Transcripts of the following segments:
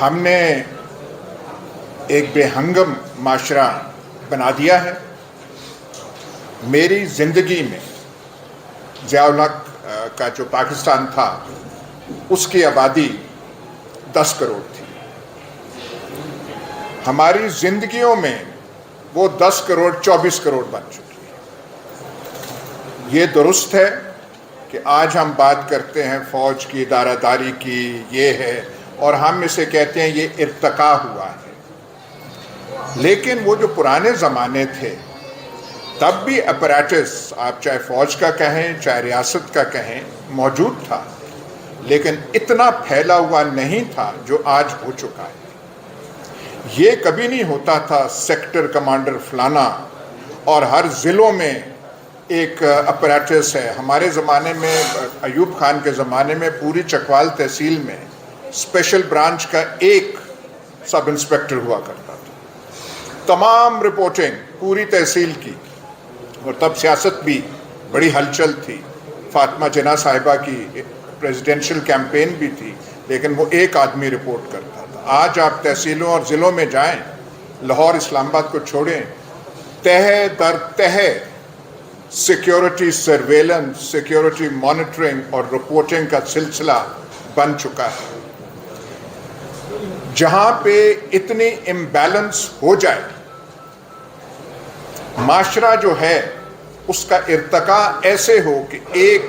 ہم نے ایک بے ہنگم معاشرہ بنا دیا ہے. میری زندگی میں ضیاء الحق کا جو پاکستان تھا اس کی آبادی 10 کروڑ تھی. ہماری زندگیوں میں وہ 10 کروڑ 24 کروڑ بن چکی ہے. یہ درست ہے کہ آج ہم بات کرتے ہیں فوج کی ادارہ داری کی، یہ ہے، اور ہم اسے کہتے ہیں یہ ارتقا ہوا ہے. لیکن وہ جو پرانے زمانے تھے تب بھی اپریٹس، آپ چاہے فوج کا کہیں چاہے ریاست کا کہیں، موجود تھا، لیکن اتنا پھیلا ہوا نہیں تھا جو آج ہو چکا ہے. یہ کبھی نہیں ہوتا تھا سیکٹر کمانڈر فلانا اور ہر ضلعوں میں ایک اپریٹس ہے. ہمارے زمانے میں، ایوب خان کے زمانے میں، پوری چکوال تحصیل میں اسپیشل برانچ کا ایک سب انسپیکٹر ہوا کرتا تھا. تمام رپورٹنگ پوری تحصیل کی، اور تب سیاست بھی بڑی ہلچل تھی. فاطمہ جناح صاحبہ کی پریزیڈنشل کیمپین بھی تھی، لیکن وہ ایک آدمی رپورٹ کرتا تھا. آج آپ تحصیلوں اور ضلعوں میں جائیں، لاہور اسلام آباد کو چھوڑیں، تہہ در تہہ سیکیورٹی سرویلنس، سیکیورٹی مانیٹرنگ اور رپورٹنگ کا سلسلہ بن چکا ہے. جہاں پہ اتنی امبیلنس ہو جائے، معاشرہ جو ہے اس کا ارتقا ایسے ہو کہ ایک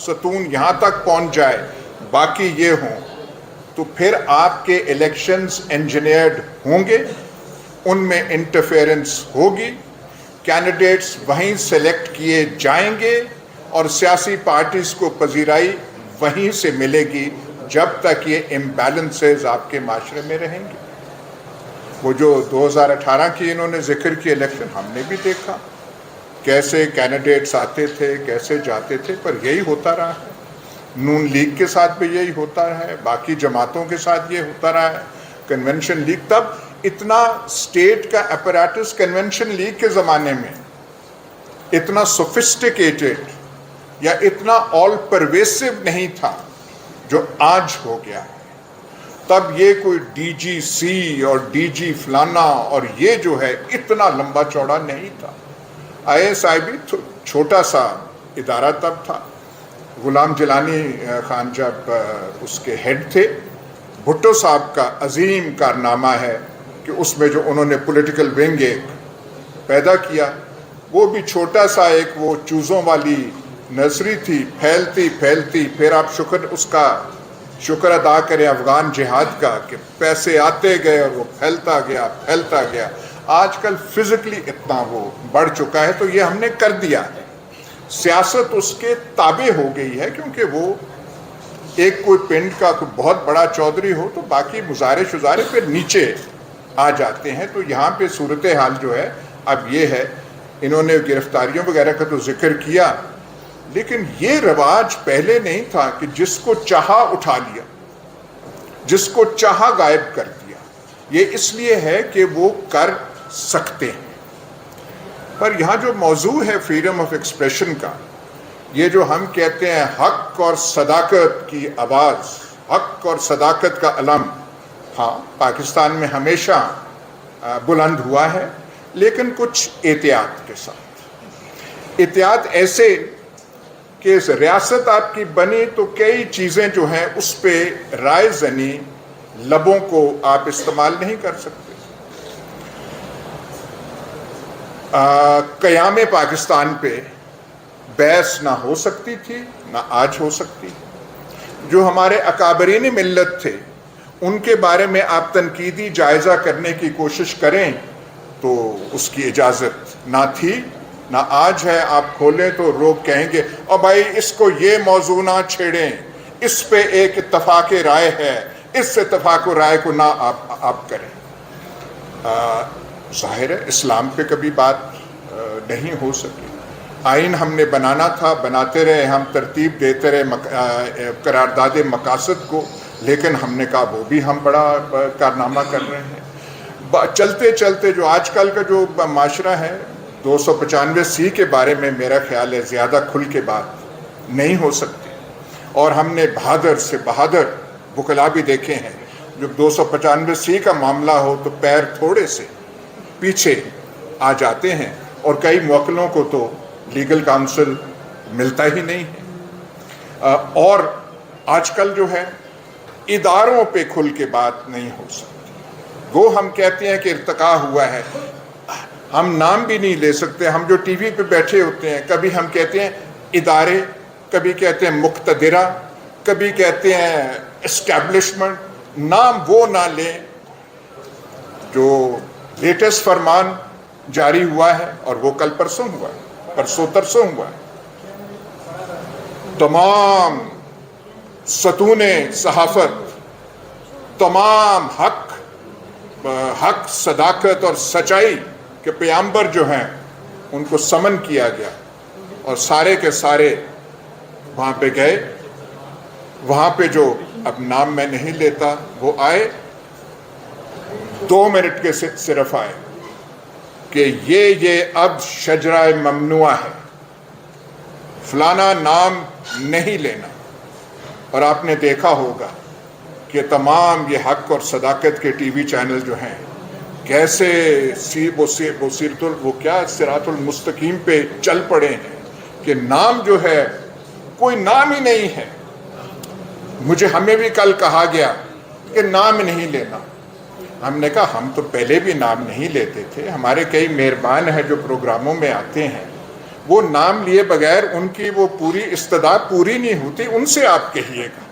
ستون یہاں تک پہنچ جائے، باقی یہ ہوں، تو پھر آپ کے الیکشنز انجینئرڈ ہوں گے، ان میں انٹرفیئرنس ہوگی، کینڈیڈیٹس وہیں سلیکٹ کیے جائیں گے، اور سیاسی پارٹیز کو پذیرائی وہیں سے ملے گی جب تک یہ امبیلنسز آپ کے معاشرے میں رہیں گے. وہ جو 2018 کی انہوں نے ذکر کی الیکشن، ہم نے بھی دیکھا کیسے کینڈیڈیٹس آتے تھے، کیسے جاتے تھے، پر یہی ہوتا رہا ہے. نون لیگ کے ساتھ بھی یہی ہوتا ہے، باقی جماعتوں کے ساتھ یہ ہوتا رہا ہے. کنونشن لیگ، تب اتنا اسٹیٹ کا اپریٹس کنونشن لیگ کے زمانے میں اتنا سوفسٹیکیٹڈ یا اتنا آل پرویسو نہیں تھا جو آج ہو گیا ہے. تب یہ کوئی ڈی جی سی اور ڈی جی فلانا اور یہ جو ہے اتنا لمبا چوڑا نہیں تھا. آئی ایس آئی بھی چھوٹا سا ادارہ تب تھا. غلام جیلانی خان جب اس کے ہیڈ تھے، بھٹو صاحب کا عظیم کارنامہ ہے کہ اس میں جو انہوں نے پولیٹیکل ونگ ایک پیدا کیا، وہ بھی چھوٹا سا ایک وہ چوزوں والی نرسری تھی، پھیلتی پھیلتی. پھر آپ اس کا شکر ادا کریں افغان جہاد کا کہ پیسے آتے گئے اور وہ پھیلتا گیا پھیلتا گیا. آج کل فزیکلی اتنا وہ بڑھ چکا ہے، تو یہ ہم نے کر دیا ہے. سیاست اس کے تابع ہو گئی ہے، کیونکہ وہ ایک کوئی پنڈ کا کوئی بہت بڑا چودھری ہو تو باقی مظاہرے شظاہرے پھر نیچے آ جاتے ہیں. تو یہاں پہ صورتحال جو ہے اب یہ ہے. انہوں نے گرفتاریوں وغیرہ کا تو ذکر کیا، لیکن یہ رواج پہلے نہیں تھا کہ جس کو چاہا اٹھا لیا، جس کو چاہا غائب کر دیا. یہ اس لیے ہے کہ وہ کر سکتے ہیں. پر یہاں جو موضوع ہے فریڈم آف ایکسپریشن کا، یہ جو ہم کہتے ہیں حق اور صداقت کی آواز، حق اور صداقت کا علم، ہاں پاکستان میں ہمیشہ بلند ہوا ہے، لیکن کچھ احتیاط کے ساتھ. احتیاط ایسے کہ ریاست آپ کی بنی تو کئی چیزیں جو ہیں اس پہ رائے زنی، لبوں کو آپ استعمال نہیں کر سکتے. قیام پاکستان پہ بحث نہ ہو سکتی تھی، نہ آج ہو سکتی. جو ہمارے اکابرین ملت تھے ان کے بارے میں آپ تنقیدی جائزہ کرنے کی کوشش کریں تو اس کی اجازت نہ تھی، نہ آج ہے. آپ کھولیں تو لوگ کہیں گے اور بھائی اس کو یہ موضوع نہ چھیڑیں، اس پہ ایک اتفاق رائے ہے، اس اتفاق رائے کو نہ آپ کریں. ظاہر ہے اسلام پہ کبھی بات نہیں ہو سکی. آئین ہم نے بنانا تھا، بناتے رہے، ہم ترتیب دیتے رہے قرارداد مقاصد کو، لیکن ہم نے کہا وہ بھی ہم بڑا کارنامہ کر رہے ہیں. چلتے چلتے جو آج کل کا جو معاشرہ ہے، 295 کے بارے میں میرا خیال ہے زیادہ کھل کے بات نہیں ہو سکتی. اور ہم نے بہادر سے بہادر وکلا بھی دیکھے ہیں. جب 295C کا معاملہ ہو تو پیر تھوڑے سے پیچھے آ جاتے ہیں اور کئی موکلوں کو تو لیگل کاؤنسل ملتا ہی نہیں ہے. اور آج کل جو ہے اداروں پہ کھل کے بات نہیں ہو سکتی. وہ ہم کہتے ہیں کہ ارتقا ہوا ہے، ہم نام بھی نہیں لے سکتے. ہم جو ٹی وی پہ بیٹھے ہوتے ہیں کبھی ہم کہتے ہیں ادارے، کبھی کہتے ہیں مقتدرہ، کبھی کہتے ہیں اسٹیبلشمنٹ. نام وہ نہ لیں. جو لیٹسٹ فرمان جاری ہوا ہے اور وہ کل پرسوں ہوا ہے، پرسوں ترسوں ہوا ہے، تمام ستون صحافت، تمام حق صداقت اور سچائی کے پیامبر جو ہیں ان کو سمن کیا گیا اور سارے کے سارے وہاں پہ گئے. وہاں پہ جو اب نام میں نہیں لیتا وہ آئے، 2 منٹ کے صرف آئے کہ یہ اب شجرہ ممنوع ہے، فلانا نام نہیں لینا. اور آپ نے دیکھا ہوگا کہ تمام یہ حق اور صداقت کے ٹی وی چینل جو ہیں کیسے وہ کیا صراط المستقیم پہ چل پڑے ہیں کہ نام جو ہے کوئی نام ہی نہیں ہے. ہمیں بھی کل کہا گیا کہ نام نہیں لینا. ہم نے کہا ہم تو پہلے بھی نام نہیں لیتے تھے. ہمارے کئی مہربان ہیں جو پروگراموں میں آتے ہیں، وہ نام لیے بغیر ان کی وہ پوری استعداد پوری نہیں ہوتی، ان سے آپ کہیے گا.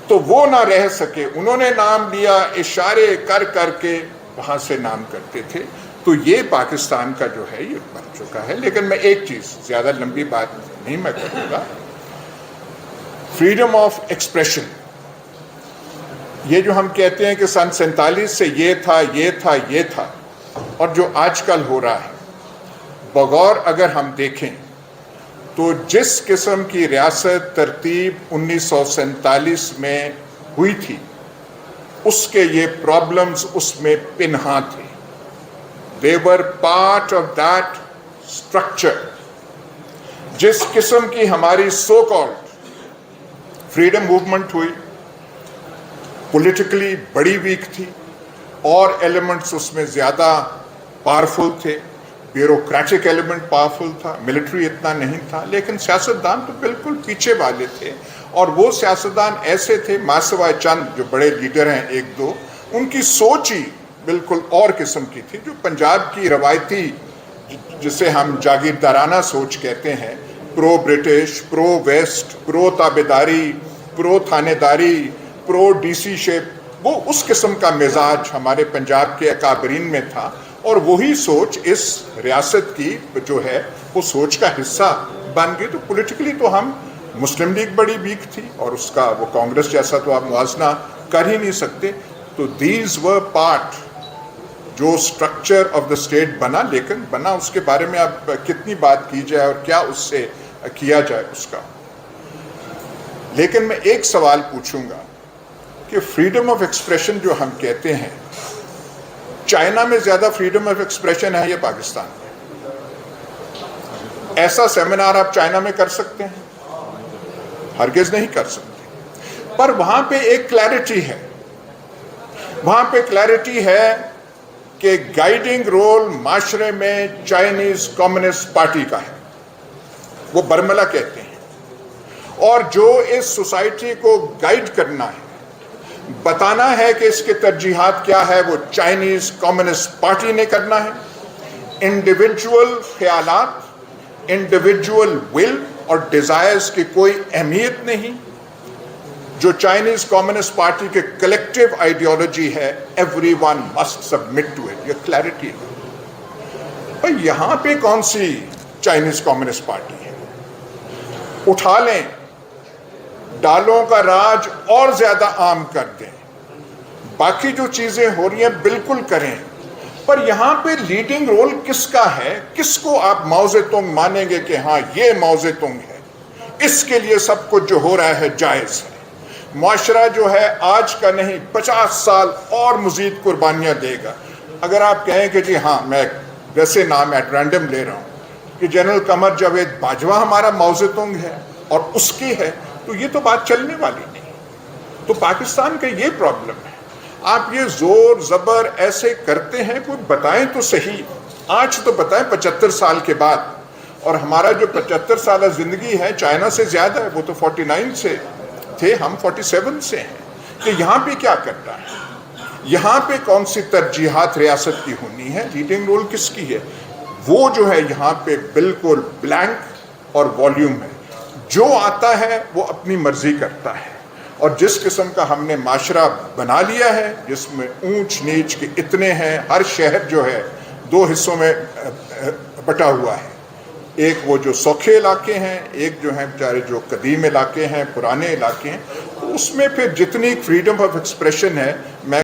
تو وہ نہ رہ سکے، انہوں نے نام لیا، اشارے کر کر کے وہاں سے نام کرتے تھے. تو یہ پاکستان کا جو ہے یہ بن چکا ہے. لیکن میں ایک چیز، زیادہ لمبی بات نہیں میں کروں گا، فریڈم آف ایکسپریشن، یہ جو ہم کہتے ہیں کہ سن 47 سے یہ تھا اور جو آج کل ہو رہا ہے، بغور اگر ہم دیکھیں تو جس قسم کی ریاست ترتیب 1947 میں ہوئی تھی اس کے یہ پرابلمز اس میں پنہاں تھے. They were part of that structure. جس قسم کی ہماری سو کالڈ فریڈم موومنٹ ہوئی، پولیٹیکلی بڑی ویک تھی اور ایلیمنٹس اس میں زیادہ پاورفل تھے. بیوروکریٹک ایلیمنٹ پاورفل تھا، ملٹری اتنا نہیں تھا، لیکن سیاستدان تو بالکل پیچھے والے تھے. اور وہ سیاستدان ایسے تھے، ماسوائے چند جو بڑے لیڈر ہیں 1-2، ان کی سوچ ہی بالکل اور قسم کی تھی. جو پنجاب کی روایتی جسے ہم جاگیردارانہ سوچ کہتے ہیں، پرو برٹش، پرو ویسٹ، پرو تابیداری، پرو تھانے داری، پرو ڈی سی شپ، وہ اس قسم کا مزاج ہمارے پنجاب کے اکابرین میں تھا. اور وہی سوچ اس ریاست کی جو ہے وہ سوچ کا حصہ بن گئی. تو پولیٹیکلی تو ہم مسلم لیگ بڑی ویک تھی اور اس کا وہ کانگریس جیسا تو آپ موازنہ کر ہی نہیں سکتے. تو دیز ور پارٹ جو اسٹرکچر آف دا اسٹیٹ بنا، لیکن بنا اس کے بارے میں اب کتنی بات کی جائے اور کیا اس سے کیا جائے اس کا. لیکن میں ایک سوال پوچھوں گا کہ فریڈم آف ایکسپریشن جو ہم کہتے ہیں، چائنا میں زیادہ فریڈم آف ایکسپریشن ہے یا پاکستان میں؟ ایسا سیمینار آپ چائنا میں کر سکتے ہیں؟ ہرگز نہیں کر سکتے. پر وہاں پہ ایک کلیرٹی ہے، وہاں پہ کلیرٹی ہے کہ گائیڈنگ رول معاشرے میں چائنیز کمیونسٹ پارٹی کا ہے، وہ برملا کہتے ہیں. اور جو اس سوسائٹی کو گائیڈ کرنا ہے، بتانا ہے کہ اس کے ترجیحات کیا ہے، وہ چائنیز کمیونسٹ پارٹی نے کرنا ہے. انڈیویجول خیالات، انڈیویجول ول اور ڈیزائرز کی کوئی اہمیت نہیں. جو چائنیز کمیونسٹ پارٹی کے کلیکٹیو آئیڈیالوجی ہے، everyone must submit to it, یہ کلیرٹی ہے. اور یہاں پہ کون سی چائنیز کمیونسٹ پارٹی ہے؟ اٹھا لیں، ڈالوں کا راج اور زیادہ عام کر دیں، باقی جو چیزیں ہو رہی ہیں بالکل کریں. پر یہاں پہ لیڈنگ رول کس کا ہے؟ کس کو آپ ماؤ زے تونگ مانیں گے کہ ہاں یہ ماؤ زے تونگ ہے، اس کے لیے سب کچھ جو ہو رہا ہے جائز ہے؟ معاشرہ جو ہے آج کا نہیں 50 سال اور مزید قربانیاں دے گا. اگر آپ کہیں کہ جی ہاں میں ویسے نام ایٹ رینڈم لے رہا ہوں کہ جنرل قمر جاوید باجوہ ہمارا ماؤ زے تونگ ہے اور اس کی ہے، تو یہ تو بات چلنے والی نہیں. تو پاکستان کا یہ پرابلم ہے. آپ یہ زور زبر ایسے کرتے ہیں، کوئی بتائیں تو صحیح، آج تو بتائیں 75 سال کے بعد. اور ہمارا جو 75 سالہ زندگی ہے چائنا سے زیادہ ہے، وہ تو 49 سے تھے، ہم 47 سے ہیں. کہ یہاں پہ کیا کرنا ہے، یہاں پہ کون سی ترجیحات ریاست کی ہونی ہے، لیڈنگ رول کس کی ہے، وہ جو ہے یہاں پہ بالکل بلینک اور والیوم ہے. جو آتا ہے وہ اپنی مرضی کرتا ہے. اور جس قسم کا ہم نے معاشرہ بنا لیا ہے، جس میں اونچ نیچ کے اتنے ہیں، ہر شہر جو ہے 2 حصوں میں بٹا ہوا ہے. ایک وہ جو سوکھے علاقے ہیں، ایک جو ہیں بیچارے جو قدیم علاقے ہیں، پرانے علاقے ہیں. اس میں پھر جتنی فریڈم آف ایکسپریشن ہے، میں